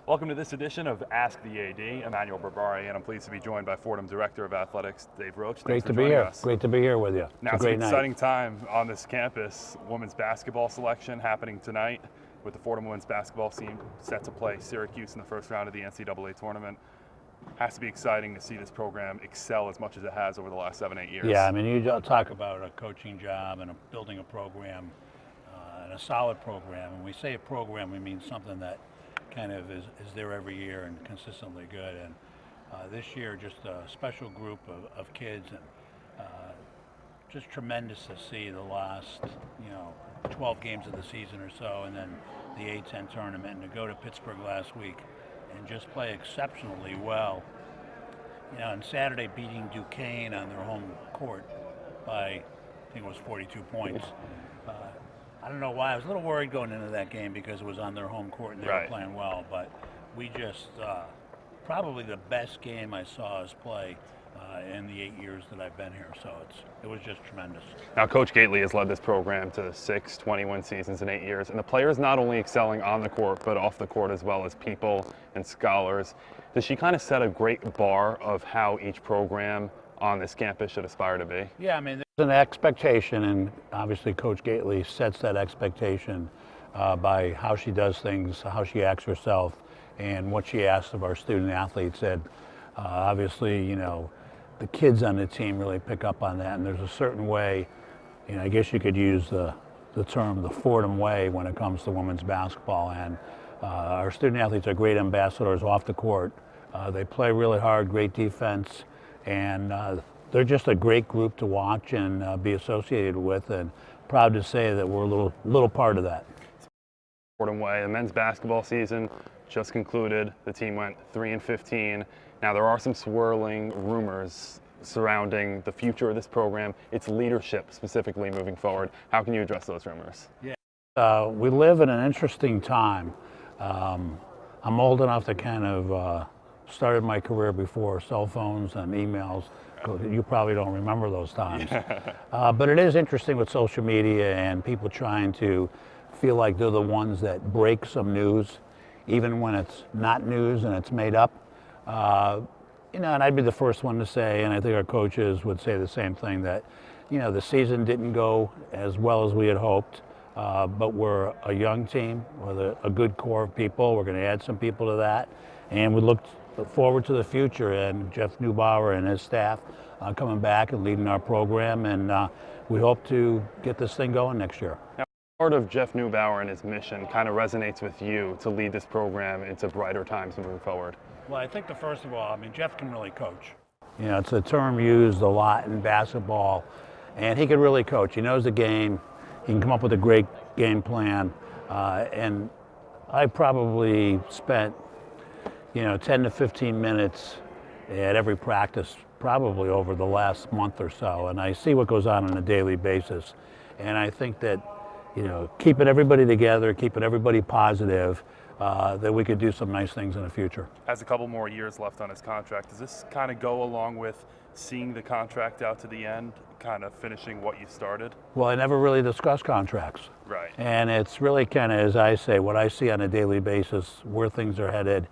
Welcome to this edition of Ask the AD. Emmanuel Berbari, and I'm pleased to be joined by Fordham's Director of Athletics, Dave Roach. Great to be here. Great to be here with you. Now, it's an exciting time on this campus. Women's basketball selection happening tonight with the Fordham women's basketball team set to play Syracuse in the first round of the NCAA Tournament. Has to be exciting to see this program excel as much as it has over the last 7-8 years. Yeah, I mean, you talk about a coaching job and building a program and a solid program. When we say a program, we mean something that kind of is there every year and consistently good. And this year, just a special group of kids, and just tremendous to see the last 12 games of the season or so, and then the A10 tournament, and to go to Pittsburgh last week and just play exceptionally well. On Saturday, beating Duquesne on their home court by, I think it was 42 points. I don't know why. I was a little worried going into that game because it was on their home court and they were playing well. But we just, probably the best game I saw us play in the 8 years that I've been here. So it was just tremendous. Now, Coach Gately has led this program to 6 21 seasons in 8 years. And the players not only excelling on the court, but off the court as well as people and scholars. Does she kind of set a great bar of how each program on this campus should aspire to be? Yeah, I mean, there's an expectation, and obviously Coach Gately sets that expectation by how she does things, how she acts herself, and what she asks of our student athletes. And obviously, the kids on the team really pick up on that, and there's a certain way, I guess you could use the term the Fordham way when it comes to women's basketball. And our student athletes are great ambassadors off the court. They play really hard, great defense, and they're just a great group to watch and be associated with, and proud to say that we're a little part of that. Fordham way, the men's basketball season just concluded. The team went 3-15. Now there are some swirling rumors surrounding the future of this program, its leadership specifically moving forward. How can you address those rumors? Yeah, we live in an interesting time. I'm old enough to kind of started my career before cell phones and emails. You probably don't remember those times. But it is interesting with social media and people trying to feel like they're the ones that break some news, even when it's not news and it's made up. And I'd be the first one to say, and I think our coaches would say the same thing, that the season didn't go as well as we had hoped. But we're a young team with a good core of people. We're going to add some people to that, and we look forward to the future, and Jeff Neubauer and his staff coming back and leading our program, and we hope to get this thing going next year. Now, part of Jeff Neubauer and his mission kind of resonates with you to lead this program into brighter times moving forward. Well, I think first of all, Jeff can really coach. It's a term used a lot in basketball, and he can really coach. He knows the game. He can come up with a great game plan, and I probably spent 10 to 15 minutes at every practice probably over the last month or so, and I see what goes on a daily basis. And I think that keeping everybody together, keeping everybody positive, that we could do some nice things in the future. Has a couple more years left on his contract. Does this kind of go along with seeing the contract out to the end, kind of finishing what you started? Well, I never really discuss contracts. Right. And it's really kind of, as I say, what I see on a daily basis, where things are headed,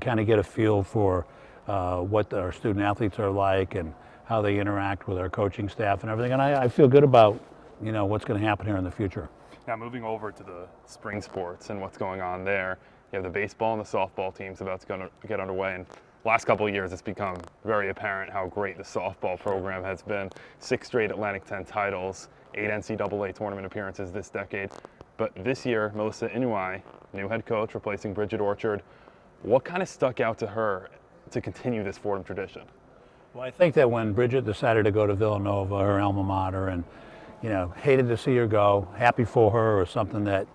kind of get a feel for what our student athletes are like and how they interact with our coaching staff and everything. And I feel good about, what's going to happen here in the future. Now, moving over to the spring sports and what's going on there, you have the baseball and the softball teams about to get underway. And last couple of years, it's become very apparent how great the softball program has been. 6 straight Atlantic 10 titles, 8 NCAA tournament appearances this decade. But this year, Melissa Inuai, new head coach, replacing Bridget Orchard. What kind of stuck out to her to continue this Fordham tradition? Well, I think that when Bridget decided to go to Villanova, her alma mater, and hated to see her go, happy for her, or something that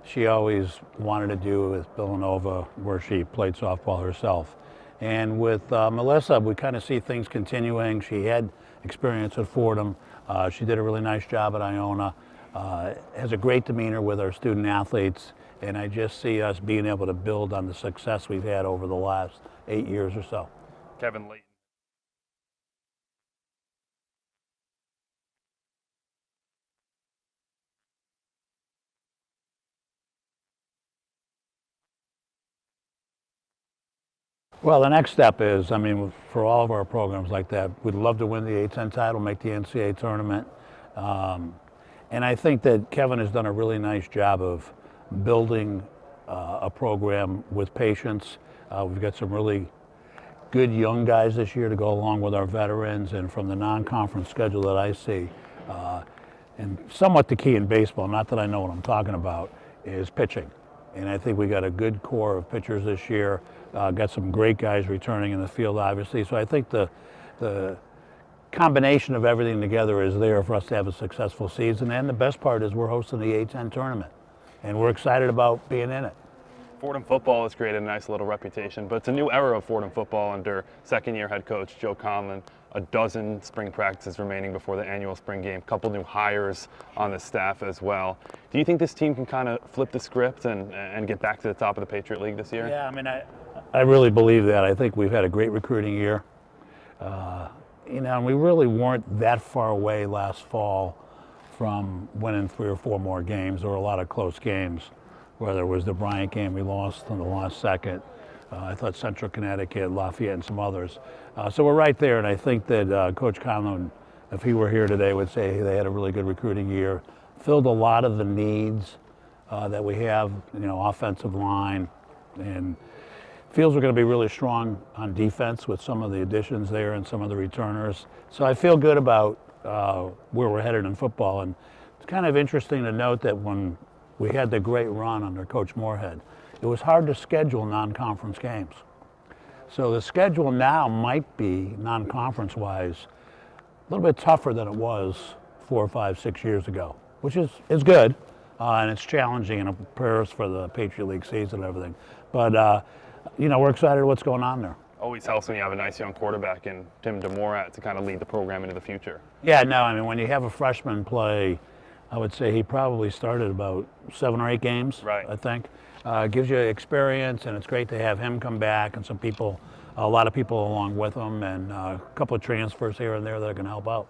she always wanted to do with Villanova, where she played softball herself. And with Melissa, we kind of see things continuing. She had experience at Fordham. She did a really nice job at Iona. Has a great demeanor with our student athletes, and I just see us being able to build on the success we've had over the last 8 years or so. Kevin Lee. Well, the next step is, I mean, for all of our programs like that, we'd love to win the A10 title, make the NCAA tournament. And I think that Kevin has done a really nice job of building a program with patience. We've got some really good young guys this year to go along with our veterans, and from the non-conference schedule that I see, and somewhat the key in baseball, not that I know what I'm talking about, is pitching. And I think we got a good core of pitchers this year. Got some great guys returning in the field, obviously. So I think the combination of everything together is there for us to have a successful season. And the best part is we're hosting the A10 tournament, and we're excited about being in it. Fordham football has created a nice little reputation, but it's a new era of Fordham football under second-year head coach Joe Conlon. A dozen spring practices remaining before the annual spring game. A couple new hires on the staff as well. Do you think this team can kind of flip the script and get back to the top of the Patriot League this year? Yeah, I mean, I really believe that. I think we've had a great recruiting year. And we really weren't that far away last fall from winning 3 or 4 more games. There were a lot of close games, whether it was the Bryant game we lost in the last second. I thought Central Connecticut, Lafayette, and some others. So we're right there, and I think that Coach Conlon, if he were here today, would say they had a really good recruiting year, filled a lot of the needs that we have, offensive line, and feels we're going to be really strong on defense with some of the additions there and some of the returners. So I feel good about where we're headed in football, and it's kind of interesting to note that when we had the great run under Coach Moorhead, it was hard to schedule non-conference games. So the schedule now might be, non-conference-wise, a little bit tougher than it was 4, 5, 6 years ago, which is good, and it's challenging and it prepares for the Patriot League season and everything. But, we're excited what's going on there. Always helps when you have a nice young quarterback in Tim DeMorat to kind of lead the program into the future. Yeah, no, I mean, when you have a freshman play, I would say he probably started about 7 or 8 games, right. I think. Gives you experience, and it's great to have him come back and a lot of people along with him, and a couple of transfers here and there that are going to help out.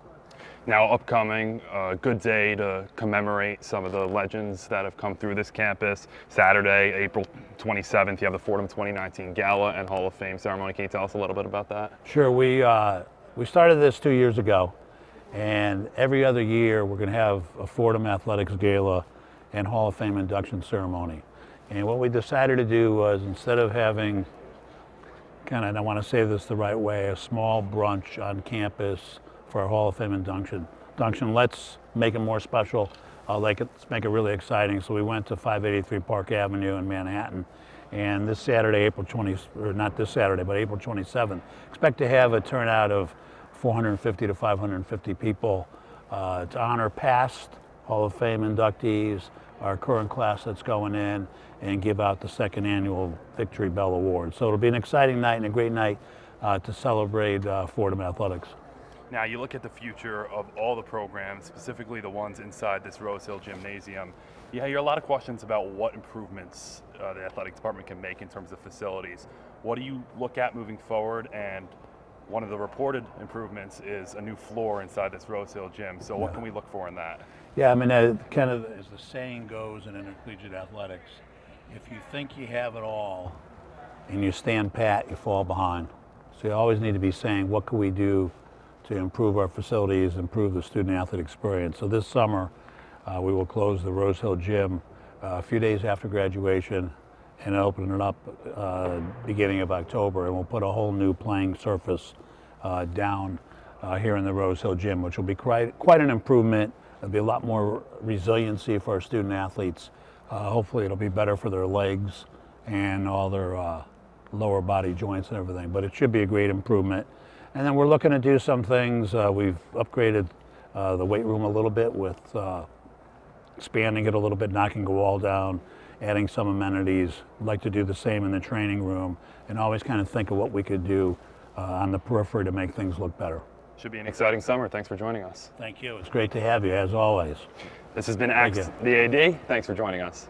Now upcoming, a good day to commemorate some of the legends that have come through this campus. Saturday, April 27th, you have the Fordham 2019 Gala and Hall of Fame ceremony. Can you tell us a little bit about that? Sure. We started this 2 years ago, and every other year we're going to have a Fordham Athletics Gala and Hall of Fame induction ceremony. And what we decided to do was, instead of having, and I want to say this the right way, a small brunch on campus for our Hall of Fame induction, let's make it more special. Let's make it really exciting. So we went to 583 Park Avenue in Manhattan. And this Saturday, April 27th, expect to have a turnout of 450 to 550 people to honor past Hall of Fame inductees, our current class that's going in, and give out the second annual Victory Bell Award. So it'll be an exciting night and a great night to celebrate Fordham Athletics. Now you look at the future of all the programs, specifically the ones inside this Rose Hill Gymnasium. You hear a lot of questions about what improvements the athletic department can make in terms of facilities. What do you look at moving forward? And one of the reported improvements is a new floor inside this Rose Hill gym. So what can we look for in that? Yeah, I mean, kind of as the saying goes in intercollegiate athletics, if you think you have it all and you stand pat, you fall behind. So you always need to be saying, what can we do to improve our facilities, improve the student athlete experience? So this summer, we will close the Rose Hill gym a few days after graduation and open it up beginning of October, and we'll put a whole new playing surface down here in the Rose Hill gym, which will be quite an improvement. There'll be a lot more resiliency for our student athletes. Hopefully it'll be better for their legs and all their lower body joints and everything, but it should be a great improvement. And then we're looking to do some things. We've upgraded the weight room a little bit with expanding it a little bit, knocking the wall down, adding some amenities. We'd like to do the same in the training room, and always kind of think of what we could do on the periphery to make things look better. Should be an exciting summer. Thanks for joining us. Thank you. It's great to have you, as always. This has been Axe the AD. Thanks for joining us.